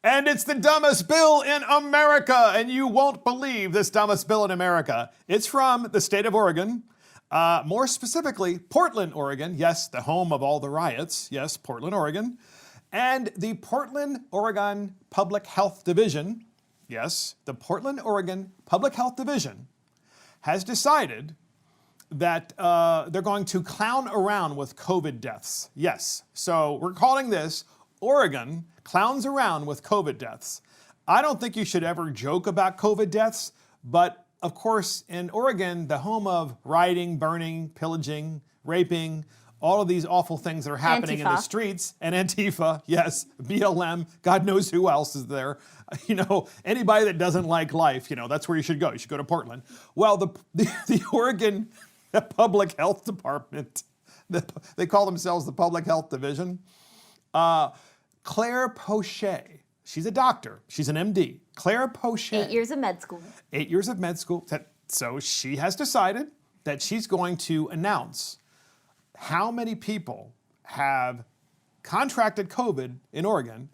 And it's the dumbest bill in America, and you won't believe this dumbest bill in America. It's from the state of Oregon, more specifically, Portland, Oregon. Yes, the home of all the riots. Yes, Portland, Oregon. And the Portland, Oregon Public Health Division, yes, the Portland, Oregon Public Health Division has decided that they're going to clown around with COVID deaths. Yes, so we're calling this Oregon clowns around with COVID deaths. I don't think you should ever joke about COVID deaths, but of course, in Oregon, the home of rioting, burning, pillaging, raping, all of these awful things that are happening in the streets, and Antifa, yes, BLM, God knows who else is there. You know, anybody that doesn't like life, you know, that's where you should go. You should go to Portland. Well, the Oregon Public Health Department, they call themselves the Public Health Division. Claire Pochet, she's a doctor. She's an MD. Claire Pochet. 8 years of med school. 8 years of med school. So she has decided that she's going to announce how many people have contracted COVID in Oregon,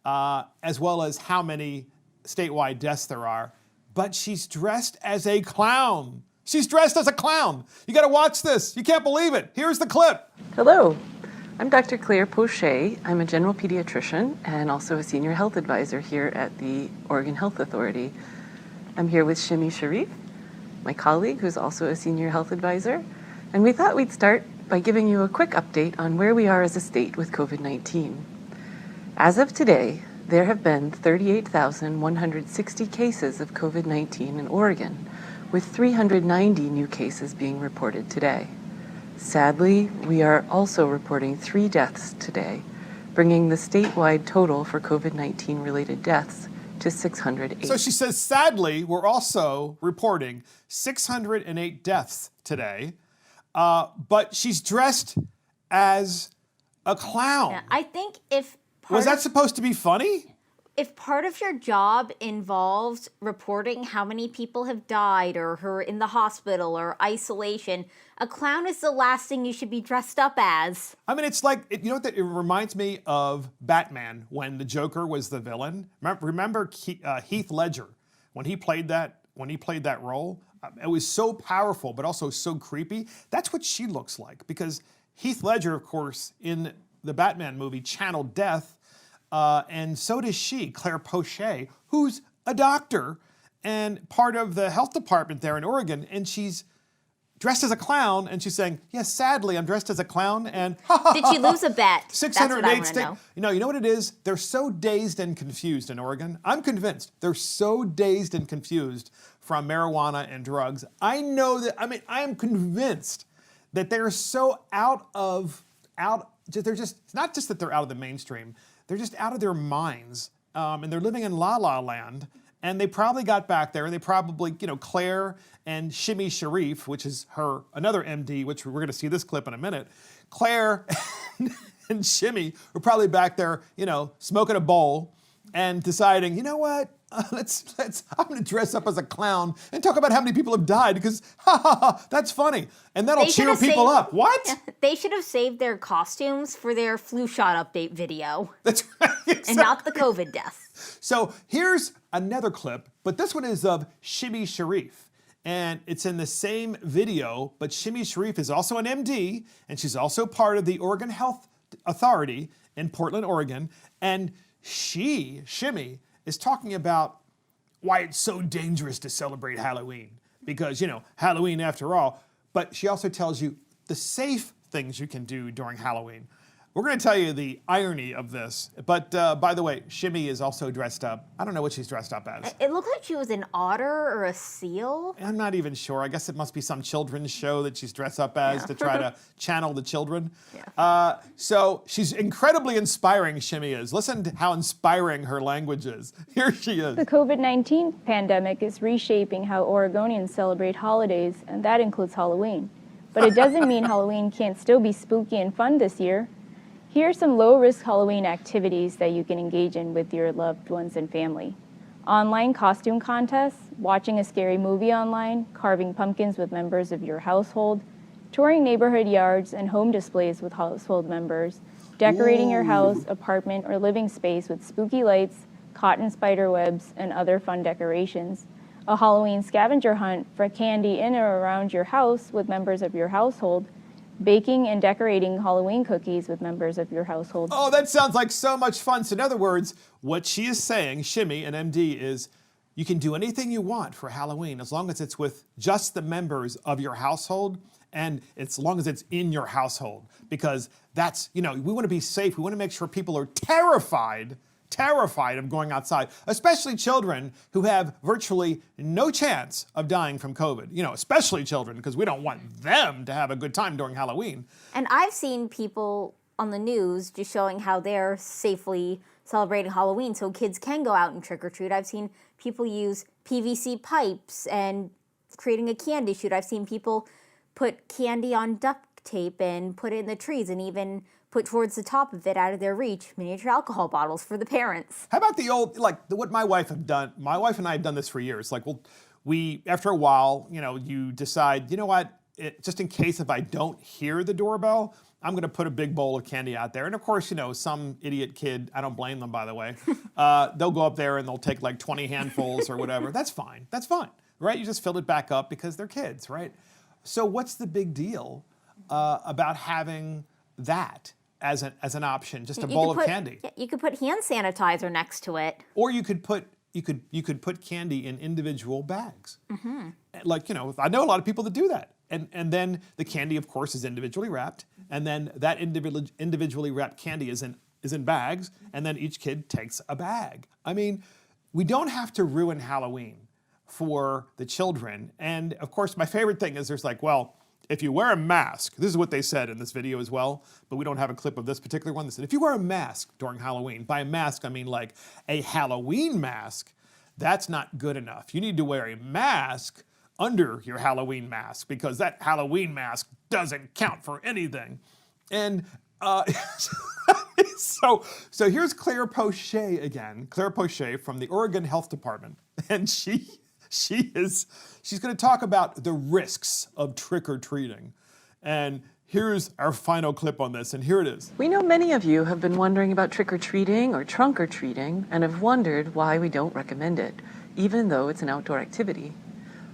as well as how many statewide deaths there are. But she's dressed as a clown. She's dressed as a clown. You got to watch this. You can't believe it. Here's the clip. Hello. I'm Dr. Claire Pochet. I'm a general pediatrician and also a senior health advisor here at the Oregon Health Authority. I'm here with Shimi Sharif, my colleague who's also a senior health advisor. And we thought we'd start by giving you a quick update on where we are as a state with COVID-19. As of today, there have been 38,160 cases of COVID-19 in Oregon, with 390 new cases being reported today. Sadly, we are also reporting 3 deaths today, bringing the statewide total for COVID-19 related deaths to 608. So she says, sadly, we're also reporting 608 deaths today, but she's dressed as a clown. Yeah, I think if was that supposed to be funny? If part of your job involves reporting how many people have died or who are in the hospital or isolation, a clown is the last thing you should be dressed up as. I mean, it's like, you know what, it reminds me of Batman when the Joker was the villain. Remember Heath Ledger, when he played that role? It was so powerful, but also so creepy. That's what she looks like, because Heath Ledger, of course, in the Batman movie, channeled death. And so does she, Claire Pochet, who's a doctor and part of the health department there in Oregon. And she's dressed as a clown, and she's saying, yes, sadly, I'm dressed as a clown. And did she lose a bet? 608 states. You know what it is? They're so dazed and confused in Oregon. I'm convinced they're so dazed and confused from marijuana and drugs. I am convinced that they're so it's not just that they're out of the mainstream. They're just out of their minds, and they're living in La La Land. And they probably got back there, and they probably, Claire and Shimi Sharif, which is another MD, which we're going to see this clip in a minute. Claire and Shimi were probably back there, smoking a bowl and deciding, you know what? I'm going to dress up as a clown and talk about how many people have died because, that's funny. And that'll cheer people up. What? They should have saved their costumes for their flu shot update video. That's right. Exactly. And not the COVID deaths. So here's another clip, but this one is of Shimi Sharif. And it's in the same video, but Shimi Sharif is also an MD, and she's also part of the Oregon Health Authority in Portland, Oregon. And Shimi, is talking about why it's so dangerous to celebrate Halloween. Because, Halloween after all. But she also tells you the safe things you can do during Halloween. We're going to tell you the irony of this. But by the way, Shimi is also dressed up. I don't know what she's dressed up as. It looked like she was an otter or a seal. I'm not even sure. I guess it must be some children's show that she's dressed up as to try to channel the children. Yeah. So she's incredibly inspiring, Shimi is. Listen to how inspiring her language is. Here she is. The COVID-19 pandemic is reshaping how Oregonians celebrate holidays, and that includes Halloween. But it doesn't mean Halloween can't still be spooky and fun this year. Here are some low-risk Halloween activities that you can engage in with your loved ones and family. Online costume contests, watching a scary movie online, carving pumpkins with members of your household, touring neighborhood yards and home displays with household members, decorating your house, apartment, or living space with spooky lights, cotton spider webs, and other fun decorations. A Halloween scavenger hunt for candy in or around your house with members of your household. Baking and decorating Halloween cookies with members of your household. Oh, that sounds like so much fun. So in other words, what she is saying, Shimmy and MD, is you can do anything you want for Halloween as long as it's with just the members of your household and as long as it's in your household. Because that's, we want to be safe. We want to make sure people are terrified of going outside, especially children who have virtually no chance of dying from COVID. Especially children, because we don't want them to have a good time during Halloween. And I've seen people on the news just showing how they're safely celebrating Halloween so kids can go out and trick or treat. I've seen people use PVC pipes and creating a candy shoot. I've seen people put candy on duct tape and put it in the trees and even put towards the top of it, out of their reach, miniature alcohol bottles for the parents. How about the old, what my wife have done? My wife and I have done this for years. We after a while, you decide, just in case if I don't hear the doorbell, I'm going to put a big bowl of candy out there. And of course, some idiot kid, I don't blame them, by the way, they'll go up there and they'll take 20 handfuls or whatever. That's fine, right? You just fill it back up because they're kids, right? So what's the big deal about having that as an option, just a bowl of candy? Yeah, you could put hand sanitizer next to it. Or you could put candy in individual bags. Mm-hmm. I know a lot of people that do that. And then the candy, of course, is individually wrapped. And then that individually wrapped candy is in bags. And then each kid takes a bag. I mean, we don't have to ruin Halloween for the children. And of course, my favorite thing is there's if you wear a mask, this is what they said in this video as well, but we don't have a clip of this particular one. They said, if you wear a mask during Halloween, by a mask, I mean a Halloween mask, that's not good enough. You need to wear a mask under your Halloween mask because that Halloween mask doesn't count for anything. And so here's Claire Pochet again, Claire Pochet from the Oregon Health Department. And she's going to talk about the risks of trick-or-treating. And here's our final clip on this, and here it is. We know many of you have been wondering about trick-or-treating or trunk-or-treating and have wondered why we don't recommend it, even though it's an outdoor activity.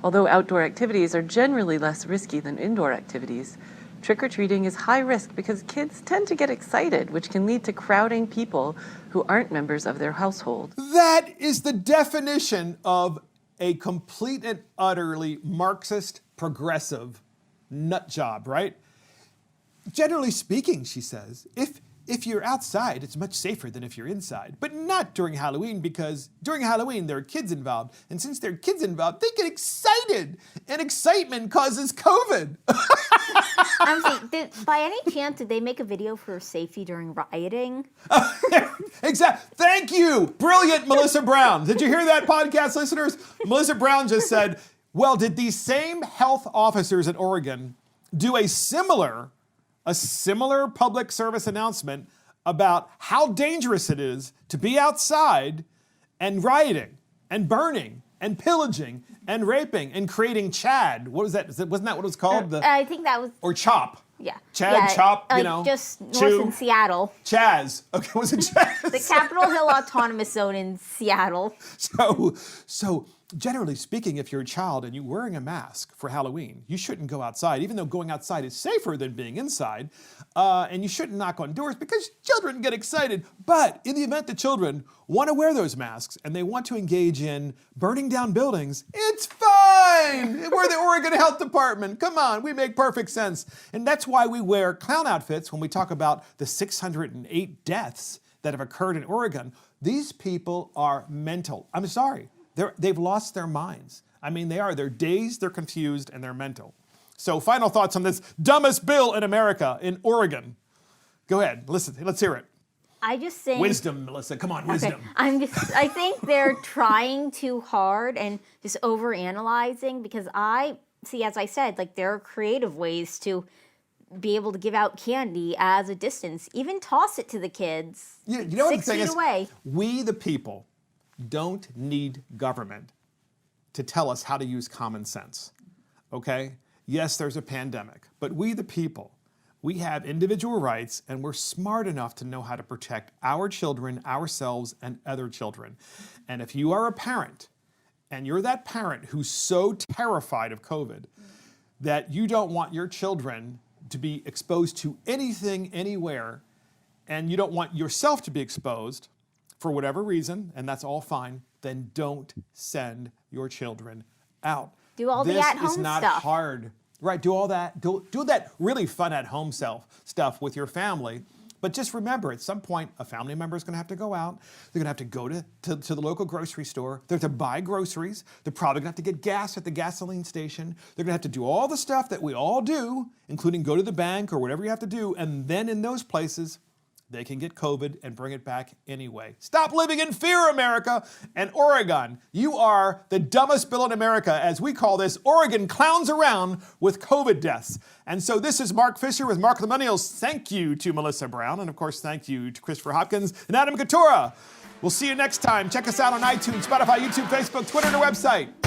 Although outdoor activities are generally less risky than indoor activities, trick-or-treating is high risk because kids tend to get excited, which can lead to crowding people who aren't members of their household. That is the definition of a complete and utterly Marxist, progressive nut job, right? Generally speaking, she says, if you're outside, it's much safer than if you're inside. But not during Halloween, because during Halloween, there are kids involved. And since there are kids involved, they get excited. And excitement causes COVID. I'm saying, by any chance, did they make a video for safety during rioting? Exactly. Thank you. Brilliant, Melissa Brown. Did you hear that, podcast listeners? Melissa Brown just said, well, did these same health officers in Oregon do a similar public service announcement about how dangerous it is to be outside and rioting and burning and pillaging and raping and creating Chad? What was that? Wasn't that what it was called? I think that was... Or CHOP. Yeah. Chad, CHOP, just north Chew. in Seattle. Chaz. Okay, was it Chaz? The Capitol Hill Autonomous Zone in Seattle. So generally speaking, if you're a child and you're wearing a mask for Halloween, you shouldn't go outside, even though going outside is safer than being inside. And you shouldn't knock on doors because children get excited. But in the event that children want to wear those masks and they want to engage in burning down buildings, it's fine. We're the Oregon Health Department. Come on, we make perfect sense. And that's why we wear clown outfits when we talk about the 608 deaths that have occurred in Oregon. These people are mental. I'm sorry. They've lost their minds. I mean, they are. They're dazed, they're confused, and they're mental. So final thoughts on this dumbest bill in America, in Oregon. Go ahead. Listen, let's hear it. I just think... Wisdom, Melissa. Come on, wisdom. Okay. I think they're trying too hard and just overanalyzing because as I said, there are creative ways to be able to give out candy as a distance. Even toss it to the kids. Yeah, you know what 6 the thing feet is? away. We, the people, don't need government to tell us how to use common sense, okay? Yes, there's a pandemic, but we, the people, We have individual rights, and we're smart enough to know how to protect our children, ourselves, and other children. And if you are a parent, and you're that parent who's so terrified of COVID that you don't want your children to be exposed to anything, anywhere, and you don't want yourself to be exposed for whatever reason, and that's all fine, then don't send your children out. Do all the at-home This is not stuff. hard. Right, do all that. Do that really fun at-home stuff with your family. But just remember, at some point, a family member is going to have to go out. They're going to have to go to the local grocery store. They're going to buy groceries. They're probably going to have to get gas at the gasoline station. They're going to have to do all the stuff that we all do, including go to the bank or whatever you have to do. And then in those places, they can get COVID and bring it back anyway. Stop living in fear, America. And Oregon, you are the dumbest bill in America. As we call this, Oregon clowns around with COVID deaths. And so this is Mark Fisher with Mark of the Millennials. Thank you to Melissa Brown. And of course, thank you to Christopher Hopkins and Adam Coutura. We'll see you next time. Check us out on iTunes, Spotify, YouTube, Facebook, Twitter, and our website.